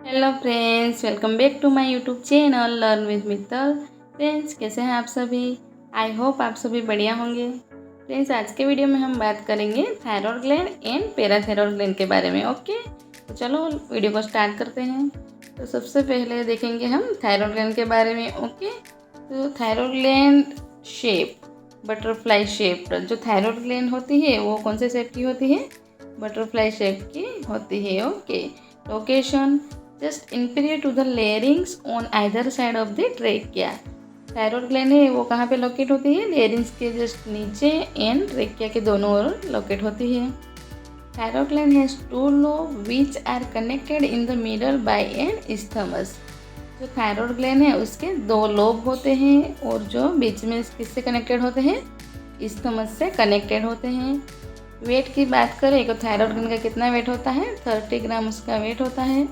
Hello friends, welcome back to my YouTube channel learn with Mittal. Friends, कैसे हैं आप सभी? आई होप आप सभी बढ़िया होंगे। फ्रेंड्स, आज के वीडियो में हम बात करेंगे thyroid gland and parathyroid gland के बारे में। ओके, तो चलो वीडियो को स्टार्ट करते हैं। तो सबसे पहले देखेंगे हम थायराइड ग्लैंड के बारे में। ओके, तो thyroid gland shape, butterfly shape. जो थायराइड ग्लैंड होती है वो कौन से शेप की होती है? बटरफ्लाई शेप की होती है। Okay, location just inferior to the layerings on either side of the trachea. Thyroid gland है वो कहाँ पे लोकेट होती है? लेयरिंग्स के जस्ट नीचे एंड ट्रेकिया के दोनों ओर लोकेट होती है। Thyroid gland has two lobe which are connected in the middle by an isthmus। जो थायराइड ग्लैंड है उसके दो लोब होते हैं और जो बीच में किससे कनेक्टेड होते हैं? isthmus से कनेक्टेड होते हैं। वेट की बात करें तो थायराइड ग्लैंड का कितना वेट होता है? 30 ग्राम उसका वेट होता है।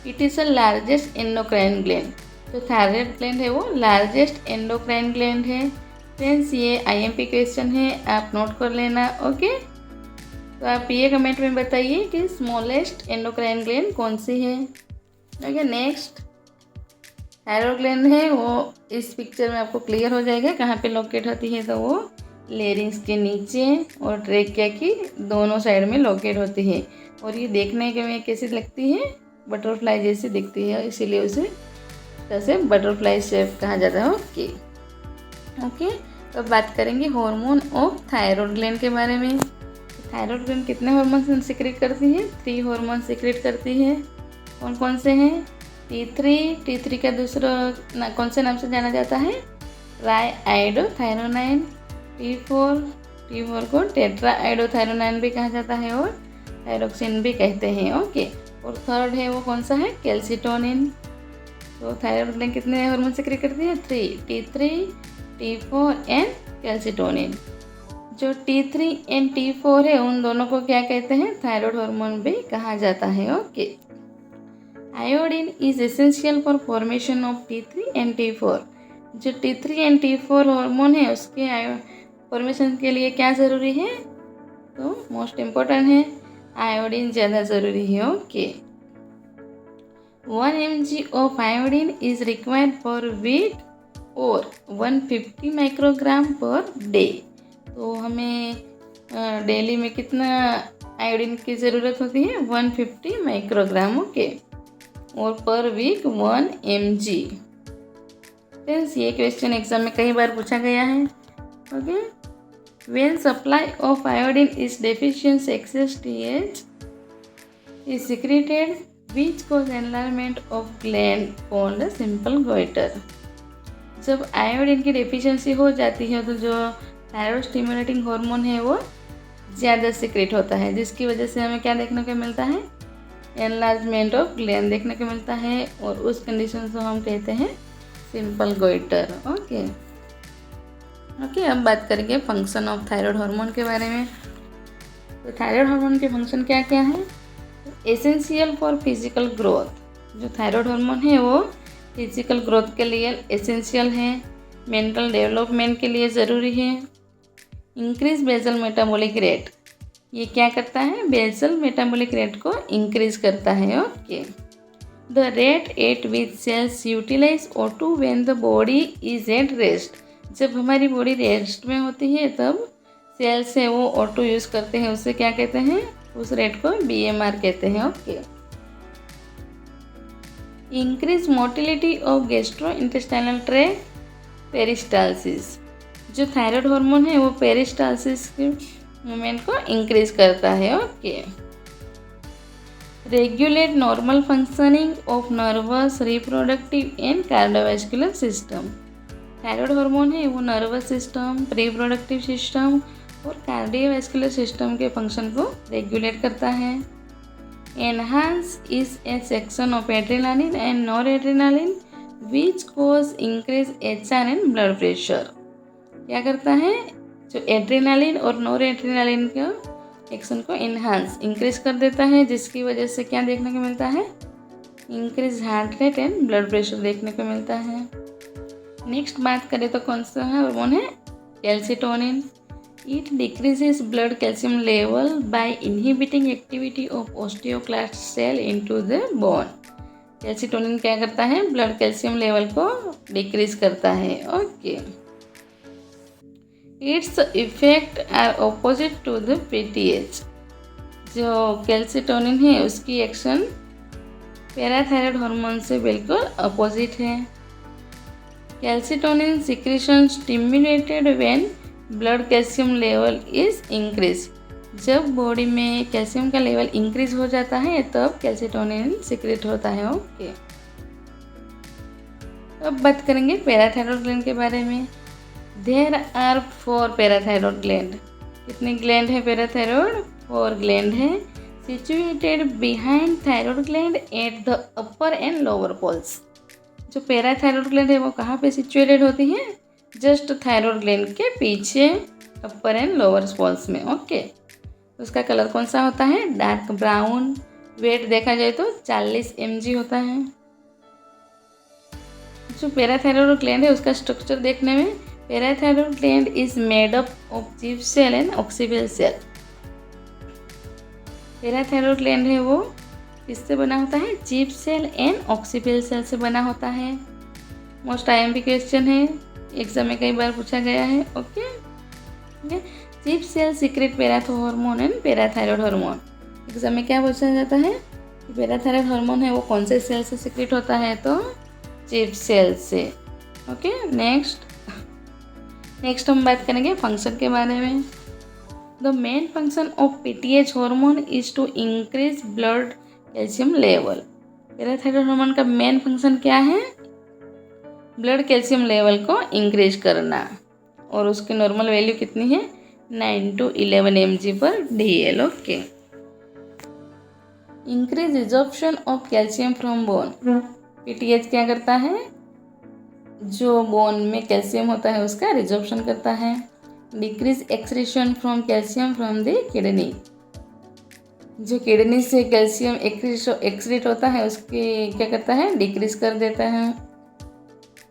It is the largest endocrine gland. जो थायराइड ग्लैंड है वो लार्जेस्ट एंडोक्राइन ग्लैंड है। फ्रेंड्स, ये आईएमपी क्वेश्चन है, आप नोट कर लेना। ओके, तो आप ये कमेंट में बताइए कि स्मॉलेस्ट एंडोक्राइन ग्लैंड कौन सी है। ओके, नेक्स्ट थायराइड ग्लैंड है वो इस पिक्चर में आपको क्लियर हो जाएगा कहाँ पे लोकेट होती है। तो वो लेरिंग्स के नीचे और ट्रेकिया की दोनों साइड में लोकेट होती है। और ये देखने के में कैसी लगती है? बटरफ्लाई जैसी दिखती है, इसीलिए उसे जैसे बटरफ्लाई शेप कहा जाता है। ओके ओके, तो बात करेंगे हार्मोन ऑफ थायराइड ग्लैंड के बारे में। थायराइड ग्लैंड कितने हार्मोन सिक्रेट करती है? 3 हार्मोन सिक्रेट करती है। कौन कौन से हैं? T3 का दूसरा कौन से नाम से जाना जाता है? ट्राई आइडोथायरोनाइन। T4 को टेट्रा आइडोथायरोनाइन भी कहा जाता है और थायरोक्सिन भी कहते हैं। ओके, और थर्ड है वो कौन सा है? कैल्सिटोनिन। तो थायराइड ग्लैंड कितने हार्मोन सिक्रेट करती है? 3, T3, T4 एंड कैल्सिटोनिन। जो T3 एंड T4 है उन दोनों को क्या कहते हैं? थायराइड हार्मोन भी कहा जाता है। Okay, iodine is essential for formation of T3 and T4। जो T3 एंड T4 हार्मोन है उसके फॉर्मेशन के लिए क्या ज़रूरी है? तो मोस्ट इम्पोर्टेंट है आयोडीन ज़्यादा ज़रूरी है। Okay, 1 mg of iodine is required for week और 150 माइक्रोग्राम पर डे। तो हमें डेली में कितना आयोडीन की ज़रूरत होती है? 150 माइक्रोग्राम। ओके, और पर वीक 1 mg। फ्रेंड्स, ये क्वेश्चन एग्जाम में कई बार पूछा गया है। Okay, when supply of iodine is deficient, excess TH is secreted which cause enlargement of gland called a simple goiter। जब आयोडीन की डेफिशिएंसी हो जाती है तो जो थायराइड स्टिमुलेटिंग हार्मोन है वो ज़्यादा सिक्रेट होता है, जिसकी वजह से हमें क्या देखने को मिलता है? एनलार्जमेंट ऑफ ग्लैंड देखने को मिलता है और उस कंडीशन को हम कहते हैं सिंपल गोइटर। ओके ओके, अब बात करेंगे फंक्शन ऑफ थायराइड हार्मोन के बारे में। तो थायराइड हार्मोन के फंक्शन क्या क्या है? Essential for physical growth. जो थायराइड हार्मोन है वो फिजिकल ग्रोथ के लिए एसेंशियल है, मेंटल डेवलपमेंट के लिए ज़रूरी है। इंक्रीज बेसल मेटाबॉलिक रेट, ये क्या करता है? बेसल मेटाबॉलिक रेट को इंक्रीज करता है। Okay, the rate at which cells utilise O2 when the body is at rest. जब हमारी बॉडी रेस्ट में होती है तब सेल्स है वो O2 यूज़ करते हैं, उससे क्या कहते हैं? उस रेट को BMR कहते हैं। Okay, increase motility of gastro intestinal tract, peristalsis. जो थायराइड हार्मोन है वो पेरिस्टालसिस के मूवमेंट को इंक्रीज करता है। Okay, regulate normal functioning of nervous, reproductive and cardiovascular system. Thyroid hormone है वो नर्वस सिस्टम, रिप्रोडक्टिव सिस्टम और कार्डियोवास्कुलर सिस्टम के फंक्शन को रेगुलेट करता है। Enhance is a section of adrenaline and nor adrenaline which cause increase HR and blood pressure. क्या करता है? जो एड्रेनालिन और नॉर एड्रेनालिन का एक्शन को इन्हांस इंक्रीज कर देता है, जिसकी वजह से क्या देखने को मिलता है? Increase heart rate and blood pressure देखने को मिलता है। नेक्स्ट बात करें तो कौन सा हार्मोन है? Calcitonin. It decreases blood calcium level by inhibiting activity of osteoclast cell into the bone. Calcitonin क्या करता है, ब्लड कैल्शियम लेवल को डिक्रीज करता है। Okay, its effect are opposite to the PTH. जो कैल्सीटोनिन है उसकी एक्शन पैराथायरॉयड हार्मोन से बिल्कुल अपोजिट है। Calcitonin secretion stimulated when blood calcium level is increase. जब बॉडी में कैल्शियम का लेवल इंक्रीज हो जाता है तब कैल्सीटोनिन सिक्रेट होता है। ओके, अब बात करेंगे पैराथायरॉयड ग्लैंड के बारे में। There are 4 parathyroid gland. कितने ग्लैंड है पैराथायरॉयड? 4 ग्लैंड है, situated behind thyroid gland at the upper and lower poles. जो पैराथायरॉयड ग्लैंड है वो कहाँ पे सिचुएटेड होती है? जस्ट थायरॉयड ग्लैंड के पीछे अपर एंड लोअर पोल्स में। ओके, उसका कलर कौन सा होता है? Dark brown. वेट देखा जाए तो 40 mg होता है। जो पैराथायरॉयड ग्लैंड है उसका स्ट्रक्चर देखने में, parathyroid gland is made up of chief cell and oxyphil cell. Parathyroid gland है वो किससे बना होता है? Chief cell and oxyphil cell से बना होता है। मोस्ट IMP क्वेश्चन है, एग्जाम में कई बार पूछा गया है। Okay, chief cell secrete parathyroid and parathyroid hormone. Exam में क्या पूछा जाता है? पैराथायरॉयड हार्मोन है वो कौन से सेल से सीक्रेट होता है? तो चिप सेल से। ओके, नेक्स्ट हम बात करेंगे फंक्शन के बारे में। The main function of PTH hormone is to increase blood calcium level. Parathyroid hormone का मेन फंक्शन क्या है? ब्लड कैल्शियम लेवल को इंक्रीज करना। और उसकी नॉर्मल वैल्यू कितनी है? 9 to 11 mg/dl। Okay, increase resorption of calcium from bone. PTH क्या करता है? जो बोन में कैल्शियम होता है उसका रिजॉर्प्शन करता है। Decrease excretion from calcium from the kidney. जो किडनी से कैल्शियम एक्सक्रीट होता है उसके क्या करता है? डिक्रीज कर देता है,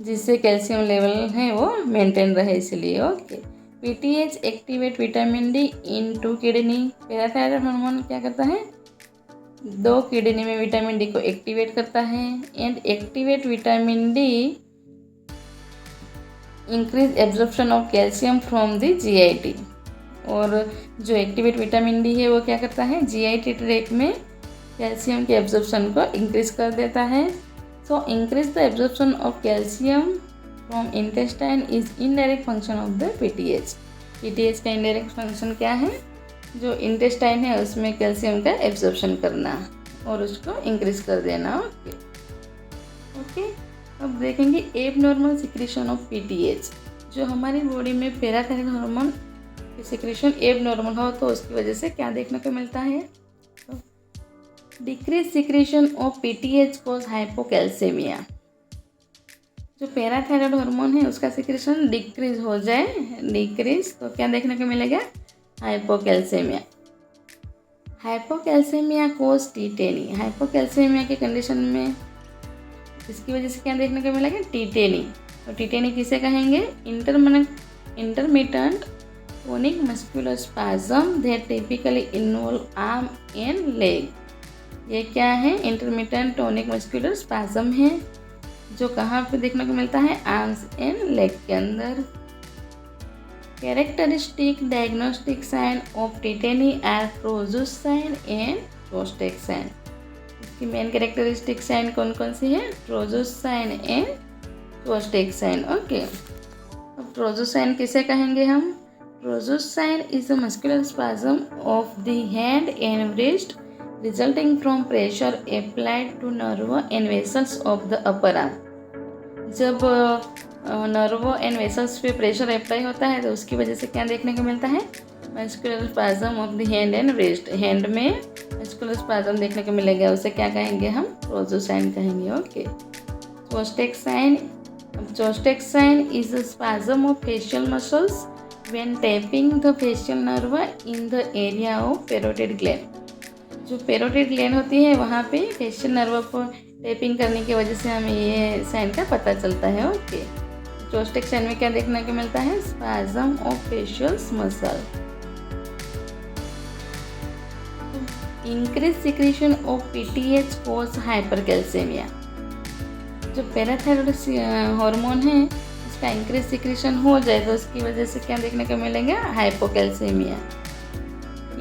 जिससे कैल्शियम लेवल है वो मेंटेन रहे इसलिए। Okay, PTH activate vitamin D in 2 kidney. Parathyroid hormone क्या करता है? 2 किडनी में विटामिन डी को एक्टिवेट करता है। And activate vitamin D increase absorption of calcium from the GIT। और जो एक्टिवेट विटामिन डी है वो क्या करता है? GIT ट्रैक्ट में कैल्शियम के एब्जॉर्प्शन को इंक्रीज कर देता है। So increase the absorption of calcium from intestine is indirect function of the PTH। PTH का इनडायरेक्ट फंक्शन क्या है? जो इंटेस्टाइन है उसमें कैल्शियम का एब्जॉर्प्शन करना और उसको इंक्रीज कर देना। ओके, अब देखेंगे एबनॉर्मल सिक्रीशन ऑफ PTH। जो हमारी बॉडी में पैराथायरॉयड हार्मोन की सिक्रीशन एबनॉर्मल हो तो उसकी वजह से क्या देखने को मिलता है? तो decrease secretion of PTH cause hypocalcaemia. जो पैराथायरॉयड हार्मोन है उसका सिक्रीशन डिक्रीज हो जाए, तो क्या देखने को मिलेगा? हाइपोकैल्सेमिया। हाइपोकैल्सेमिया कोज टीटेनी। हाइपोकैल्सेमिया के कंडीशन में इसकी वजह से क्या देखने को मिलेगा? टीटेनी। तो टीटेनी किसे कहेंगे? Intermittent tonic muscular spasm that typically involve arm and leg. ये क्या है? इंटरमिटेंट टोनिक मस्कुलर स्पाज्म है जो कहाँ पे देखने को मिलता है? आर्म्स एंड लेग के अंदर। Characteristic diagnostic sign of tetany are Trousseau sign and Chvostek sign. इसकी मेन कैरेक्टरिस्टिक साइन कौन कौन सी है? Trousseau sign and Chvostek sign. Okay, अब प्रोजूस साइन किसे कहेंगे हम? Trousseau sign is a muscular spasm of the hand and wrist resulting from pressure applied to nerve and vessels of the upper arm। जब nerve and vessels पे pressure apply होता है तो उसकी वजह से क्या देखने को मिलता है? Muscular spasm of the hand and wrist। Hand में मस्कुलर स्पाज्म देखने को मिलेगा, उसे क्या कहेंगे हम? प्रोजूस साइन कहेंगे। Okay, Chvostek sign. Chvostek sign is a spasm of facial muscles when tapping the facial nerve in the area of parotid gland। जो पेरोटिड ग्लैंड होती है वहाँ पे फेशियल नर्व को टैपिंग करने की वजह से हमें ये साइन का पता चलता है। ओके, प्रोस्टेक साइन में क्या देखने को मिलता है? Spasm of facial muscle. Increase secretion of PTH cause hypercalcaemia. जो पैराथायरॉयड हार्मोन है इसका इंक्रीज सिक्रीशन हो जाए तो उसकी वजह से क्या देखने को मिलेगा, hypocalcaemia.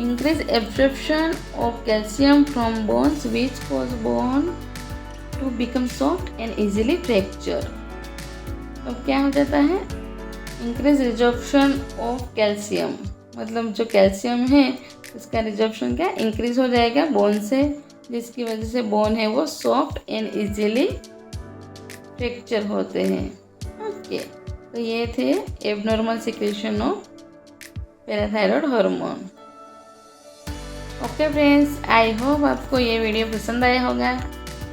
Increase absorption of calcium from bones which cause bone to become soft and easily fracture. तो क्या हो जाता है, इंक्रीज रिजॉर्प्शन ऑफ कैल्शियम, मतलब जो कैल्शियम है उसका रिजॉर्प्शन क्या इंक्रीज हो जाएगा बोन से, जिसकी वजह से बोन है वो सॉफ्ट एंड इजीली फ्रैक्चर होते हैं। ओके, तो ये थे abnormal secretion of parathyroid hormone. Okay friends, I hope आपको ये वीडियो पसंद आया होगा।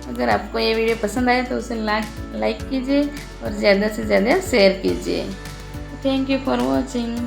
अगर आपको ये वीडियो पसंद आए तो उसे लाइक कीजिए और ज़्यादा से ज़्यादा शेयर कीजिए। Thank you for watching.